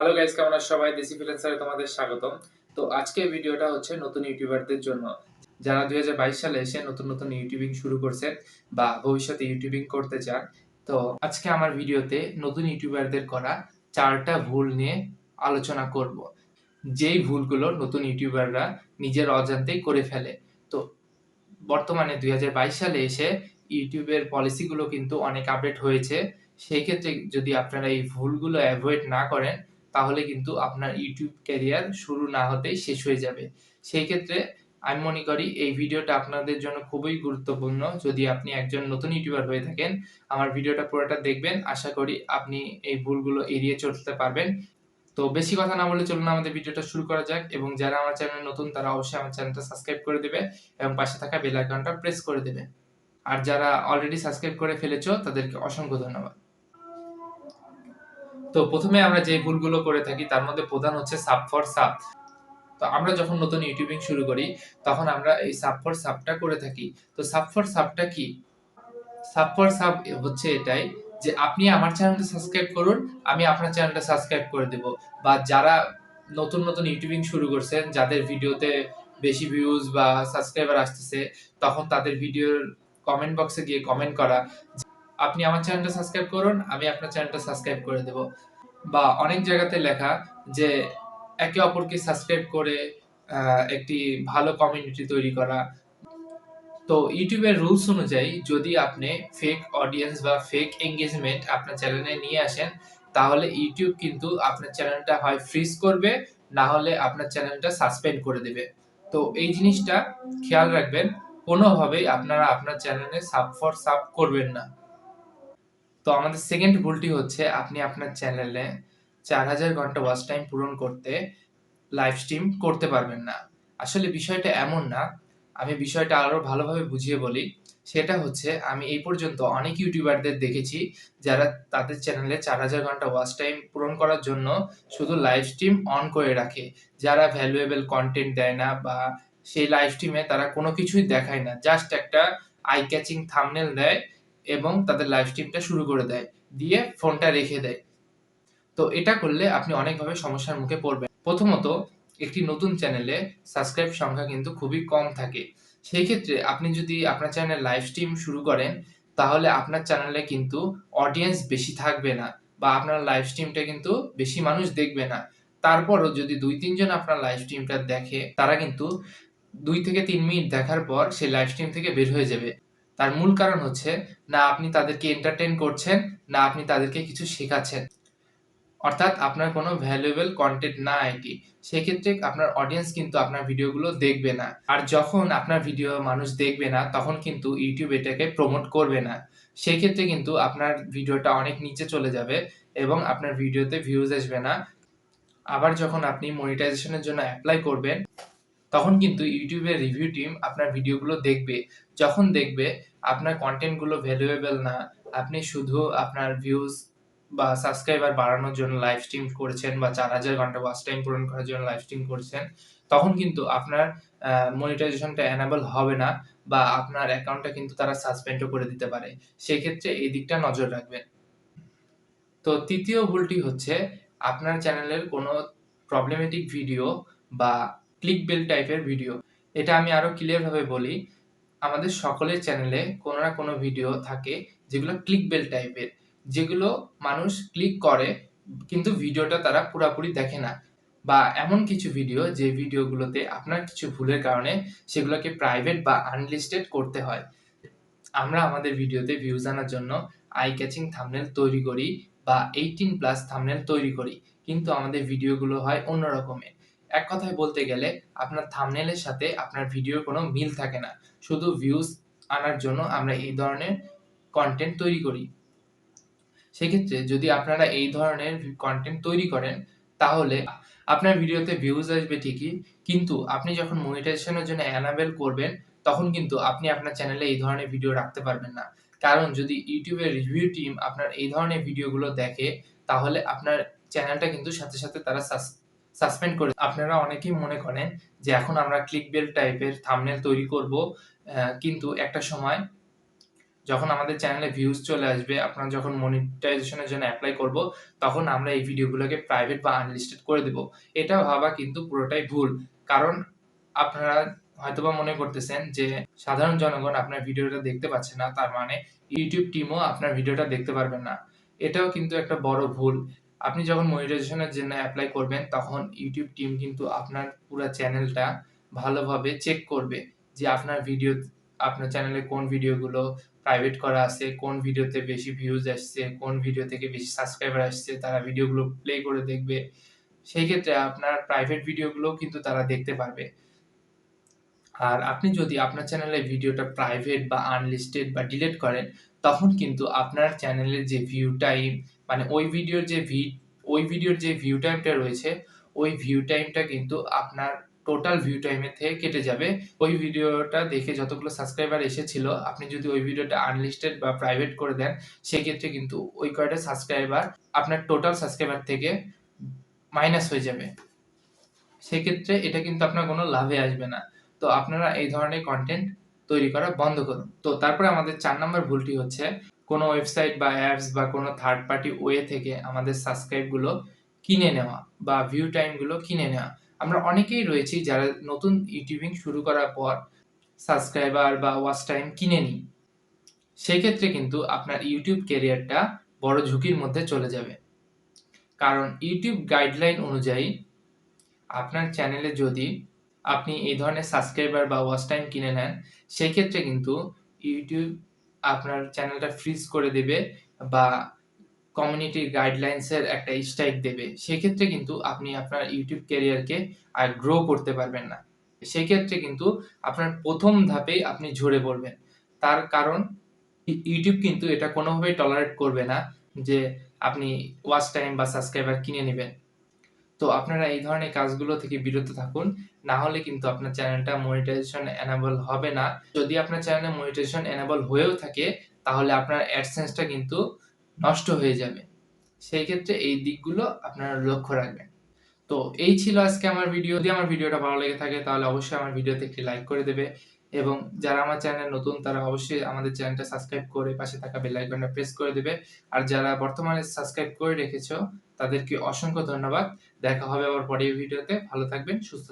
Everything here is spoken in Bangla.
হ্যালো গাইস, কেমন আছো সবাই? দেশি ফ্রিল্যান্সারে তোমাদের স্বাগতম। তো আজকের ভিডিওটা হচ্ছে নতুন ইউটিউবারদের জন্য, যারা 2022 সালে এসে নতুন ইউটিউবিং শুরু করছেন বা ভবিষ্যতে ইউটিউবিং করতে চান। তো আজকে আমার ভিডিওতে নতুন ইউটিউবারদের করা 4টা ভুল নিয়ে আলোচনা করব। যেই ভুলগুলো নতুন ইউটিউবাররা নিজের অজান্তেই করে ফেলে। তো বর্তমানে 2022 সালে এসে ইউটিউবের পলিসিগুলো কিন্তু অনেক আপডেট হয়েছে। সেই ক্ষেত্রে যদি আপনারা এই ভুলগুলো এভয়েড না করেন, তাহলে কিন্তু আপনার ইউটিউব ক্যারিয়ার শুরু না হতেই শেষ হয়ে যাবে। সেই ক্ষেত্রে আমি মনে করি এই ভিডিওটা আপনাদের জন্য খুবই গুরুত্বপূর্ণ। যদি আপনি একজন নতুন ইউটিউবার হয়ে থাকেন, আমার ভিডিওটা পুরোটা দেখবেন। আশা করি আপনি এই ভুলগুলো এড়িয়ে চলতে পারবেন। তো বেশি কথা না বলে চলুন আমাদের ভিডিওটা শুরু করা যাক, এবং যারা আমার চ্যানেলে নতুন তারা অবশ্যই আমার চ্যানেলটা সাবস্ক্রাইব করে দিবে এবং পাশে থাকা বেল আইকনটা প্রেস করে দেবে। আর যারা অলরেডি সাবস্ক্রাইব করে ফেলেছো তাদেরকে অসংখ্য ধন্যবাদ। তো প্রথমে আমরা যে ভুলগুলো করে থাকি তার মধ্যে প্রধান হচ্ছে সাব ফর সাব। তো আমরা যখন নতুন ইউটিউবিং শুরু করি তখন আমরা এই সাব ফর সাবটা করে থাকি। তো সাব ফর সাবটা কি? সাব ফর সাব হচ্ছে এটাই যে আপনি আমার চ্যানেলটা সাবস্ক্রাইব করুন, আমি আপনার চ্যানেলটা সাবস্ক্রাইব করে দেব। বা যারা নতুন ইউটিউবিং শুরু করছেন, যাদের ভিডিওতে বেশি ভিউজ বা সাবস্ক্রাইবার আসতেছে, তখন তাদের ভিডিওর কমেন্ট বক্সে গিয়ে কমেন্ট করা, আপনি আমার চ্যানেলটা সাবস্ক্রাইব করুন, আমি আপনার চ্যানেলটা সাবস্ক্রাইব করে দেব। বা অনেক জায়গাতে লেখা যে একে অপরকে সাবস্ক্রাইব করে একটি ভালো কমিউনিটি তৈরি করা। তো ইউটিউবের রুলস অনুযায়ী যদি আপনি ফেক অডিয়েন্স বা ফেক এঙ্গেজমেন্ট আপনার চ্যানেলে নিয়ে আসেন, তাহলে ইউটিউব কিন্তু আপনার চ্যানেলটা হয় ফ্রিজ করবে, না হলে আপনার চ্যানেলটা সাসপেন্ড করে দেবে। তো এই জিনিসটা খেয়াল রাখবেন, কোনোভাবেই আপনারা আপনার চ্যানেলে সাব ফর সাব করবেন না। তো আমাদের সেকেন্ড ভুলটি হচ্ছে আপনি আপনার চ্যানেলে 4000 ঘন্টা ওয়াচ টাইম পূরণ করতে লাইভ স্ট্রিম করতে পারবেন না। আসলে বিষয়টা এমন না। আমি বিষয়টা আরো ভালোভাবে বুঝিয়ে বলি। সেটা হচ্ছে আমি এই পর্যন্ত অনেক ইউটিউবারদের দেখেছি যারা তাদের চ্যানেলে 4000 ঘন্টা ওয়াচ টাইম পূরণ করার জন্য শুধু লাইভ স্ট্রিম অন করে রাখে। যারা ভ্যালুয়েবল কনটেন্ট দেয় না বা সেই লাইভ স্ট্রিমে তারা কোনো কিছুই দেখায় না। জাস্ট একটা আই ক্যাচিং থাম্বনেইল দেয় এবং তাদের লাইভ স্ট্রিমটা শুরু করে দেয়। দিয়ে ফোনটা রেখে দেয়। তো এটা করলে আপনি অনেকভাবে সমস্যার মুখে পড়বেন। প্রথমত, একটি নতুন চ্যানেলে সাবস্ক্রাইব সংখ্যা কিন্তু খুবই কম থাকে। সেই ক্ষেত্রে আপনি যদি আপনার চ্যানেলে লাইভ স্ট্রিম শুরু করেন, তাহলে আপনার চ্যানেলে কিন্তু অডিয়েন্স বেশি থাকবে না বা আপনার লাইভ স্ট্রিমটা কিন্তু বেশি মানুষ দেখবে না। তারপরও যদি ২-৩ জন আপনার লাইভ স্ট্রিমটা দেখে, তারা কিন্তু ২ থেকে ৩ মিনিট দেখার পর সেই লাইভ স্ট্রিম থেকে বের হয়ে যাবে। তার মূল কারণ হচ্ছে, না আপনি তাদেরকে এন্টারটেইন করছেন, না আপনি তাদেরকে কিছু শেখাচ্ছেন। অর্থাৎ আপনার কোনো ভ্যালুয়েবল কনটেন্ট না এটি। সেক্ষেত্রে আপনার অডিয়েন্স কিন্তু আপনার ভিডিওগুলো দেখবে না। আর যখন আপনার ভিডিও মানুষ দেখবে না, তখন কিন্তু ইউটিউব এটাকে প্রমোট করবে না। সেক্ষেত্রে কিন্তু আপনার ভিডিওটা অনেক নিচে চলে যাবে এবং আপনার ভিডিওতে ভিউজ আসবে না। আবার যখন আপনি মনিটাইজেশন এর জন্য এপ্লাই করবেন, তখন কিন্তু ইউটিউবের রিভিউ টিম আপনার ভিডিওগুলো দেখবে। যখন দেখবে আপনার কনটেন্ট গুলো ভ্যালুয়েবল না, আপনি শুধু আপনার ভিউজ বা সাবস্ক্রাইবার বাড়ানোর জন্য লাইভ স্ট্রিম করছেন বা 4000 ঘন্টা ওয়াচ টাইম পূরণ করার জন্য লাইভ স্ট্রিম করছেন, তখন কিন্তু আপনার মনিটাইজেশনটা এনাবল হবে না বা আপনার অ্যাকাউন্টটা কিন্তু তারা সাসপেন্ডও করে দিতে পারে। সেক্ষেত্রে এই দিকটা নজর রাখবেন। তো তৃতীয় ভুলটি হচ্ছে আপনার চ্যানেলের কোনো প্রবলেমেটিক ভিডিও বা ক্লিকবেল টাইপের ভিডিও। এটা আমি আরো ক্লিয়ার ভাবে বলি, আমাদের সকলের চ্যানেলে কোনো না কোনো ভিডিও থাকে যেগুলো ক্লিকবেল টাইপের, যেগুলো মানুষ ক্লিক করে কিন্তু ভিডিওটা তারা পুরাপুরি দেখে না। বা এমন কিছু ভিডিও যে ভিডিওগুলোতে আপনার কিছু ভুলের কারণে সেগুলোকে প্রাইভেট বা আনলিস্টেড করতে হয়। আমরা আমাদের ভিডিওতে ভিউজ আনার জন্য আই ক্যাচিং থাম্বনেল তৈরি করি বা 18 প্লাস থাম্বনেল তৈরি করি। কিন্তু আমাদের ভিডিওগুলো হয় অন্য রকমের। এক কথায় বলতে গেলে আপনার থাম্বনেলের সাথে আপনার ভিডিওর কোনো মিল থাকে না। শুধু ভিউজ আনার জন্য আমরা এই ধরনের কনটেন্ট তৈরি করি। সেক্ষেত্রে যদি আপনারা এই ধরনের কনটেন্ট তৈরি করেন, তাহলে আপনার ভিডিওতে ভিউজ আসবে ঠিকই, কিন্তু আপনি যখন মনিটাইজেশন এর জন্য এনাবেল করবেন, তখন কিন্তু আপনি আপনার চ্যানেলে এই ধরনের ভিডিও রাখতে পারবেন না। কারণ যদি ইউটিউবের রিভিউ টিম আপনার এই ধরনের ভিডিওগুলো দেখে, তাহলে আপনার চ্যানেলটা কিন্তু সাথে সাথে তারা সাসপেন্ড করে। আপনারা অনেকেই মনে করেন যে এখন আমরা ক্লিকবেল টাইপের থাম্বনেল তৈরি করব, কিন্তু একটা সময় যখন আমাদের চ্যানেলে ভিউজ চলে আসবে, আপনারা যখন মনিটাইজেশনের জন্য এপ্লাই করব, তখন আমরা এই ভিডিওগুলোকে প্রাইভেট বা আনলিস্টেড করে দেব। এটা ভাবা কিন্তু পুরোটাই ভুল। কারণ আপনারা হয়তোবা মনে করতেছেন যে সাধারণ জনগণ আপনার ভিডিওটা দেখতে পাচ্ছে না, তার মানে YouTube টিমও আপনার ভিডিওটা দেখতে পারবেন না। এটাও কিন্তু একটা বড় ভুল। আপনি যখন মনিটাইজেশনের জন্য এপ্লাই করবেন, তখন YouTube টিম কিন্তু আপনার পুরা চ্যানেলটা ভালোভাবে চেক করবে যে আপনার চ্যানেলে কোন ভিডিওগুলো প্রাইভেট করা আছে, কোন ভিডিওতে বেশি ভিউজ আসছে, কোন ভিডিও থেকে বেশি সাবস্ক্রাইবার আসছে, তারা ভিডিওগুলো প্লে করে দেখবে। সেই ক্ষেত্রে আপনার প্রাইভেট ভিডিওগুলোও কিন্তু তারা দেখতে পারবে। আর আপনি যদি আপনার চ্যানেলের ভিডিওটা প্রাইভেট বা আনলিস্টেড বা ডিলিট করেন, তখন কিন্তু আপনার চ্যানেলের যে ভিউ টাইম, মানে ওই ভিডিওর যে ভিউ টাইমটা রয়েছে, ওই ভিউ টাইমটা কিন্তু আপনার টোটাল ভিউ টাইমের থেকে কেটে যাবে। ওই ভিডিওটা দেখে যতগুলো সাবস্ক্রাইবার এসেছিল, আপনি যদি ওই ভিডিওটা আনলিস্টেড বা প্রাইভেট করে দেন, সেক্ষেত্রে কিন্তু ওই কয়টা সাবস্ক্রাইবার আপনার টোটাল সাবস্ক্রাইবার থেকে মাইনাস হয়ে যাবে। সেক্ষেত্রে এটা কিন্তু আপনার কোনো লাভে আসবে না। তো আপনারা এই ধরনের কনটেন্ট তৈরি করা বন্ধ করুন। তো তারপরে আমাদের ৪ নাম্বার ভুলটি হচ্ছে কোনো ওয়েবসাইট বা অ্যাপস বা কোনো থার্ড পার্টি ওয়ে থেকে আমাদের সাবস্ক্রাইব গুলো কিনে নেওয়া বা ভিউ টাইম গুলো কিনে নেওয়া। আমরা অনেকেই রয়েছি যারা নতুন ইউটিউবিং শুরু করার পর সাবস্ক্রাইবার বা ওয়াচ টাইম কিনে নিই। সেক্ষেত্রে কিন্তু আপনার ইউটিউব ক্যারিয়ারটা বড় ঝুঁকির মধ্যে চলে যাবে। কারণ ইউটিউব গাইডলাইন অনুযায়ী আপনার চ্যানেলে যদি আপনি এই ধরনের সাবস্ক্রাইবার বা ওয়াচ টাইম কিনে নেন, সেক্ষেত্রে কিন্তু ইউটিউব আপনার চ্যানেলটা ফ্রিজ করে দেবে বা কমিউনিটি গাইডলাইনস এর একটা স্ট্রাইক দেবে। সেক্ষেত্রে কিন্তু আপনি আপনার ইউটিউব ক্যারিয়ারকে আর গ্রো করতে পারবেন না। সেক্ষেত্রে কিন্তু আপনার ১ম ধাপেই আপনি ঝরে পড়বেন। তার কারণ ইউটিউব কিন্তু এটা কোনোভাবেই টলারেট করবে না যে আপনি ওয়াচ টাইম বা সাবস্ক্রাইবার কিনে নিবেন। তো আপনারা এই ধরনের কাজগুলো থেকে বিরত থাকুন। না হলে কিন্তু আপনার চ্যানেলটা মনিটাইজেশন এনেবল হবে না। যদি আপনার চ্যানেলে মনিটাইজেশন এনেবল হয়েও থাকে, তাহলে আপনার অ্যাডসেন্স টা কিন্তু নষ্ট হয়ে যাবে। সেই ক্ষেত্রে এই দিকগুলো আপনারা লক্ষ্য রাখবেন। তো এই ছিল আজকে আমার ভিডিও। যদি আমার ভিডিওটা ভালো লেগে থাকে, তাহলে অবশ্যই আমার ভিডিওতে একটি লাইক করে দেবে এবং যারা আমার চ্যানেলে নতুন, তারা অবশ্যই আমাদের চ্যানেলটা সাবস্ক্রাইব করে পাশে থাকা বেল আইকনটা প্রেস করে দেবে। আর যারা বর্তমানে সাবস্ক্রাইব করে রেখেছো, তাদেরকে অসংখ্য ধন্যবাদ। দেখা হবে আবার পরের ভিডিওতে। ভালো থাকবেন, সুস্থ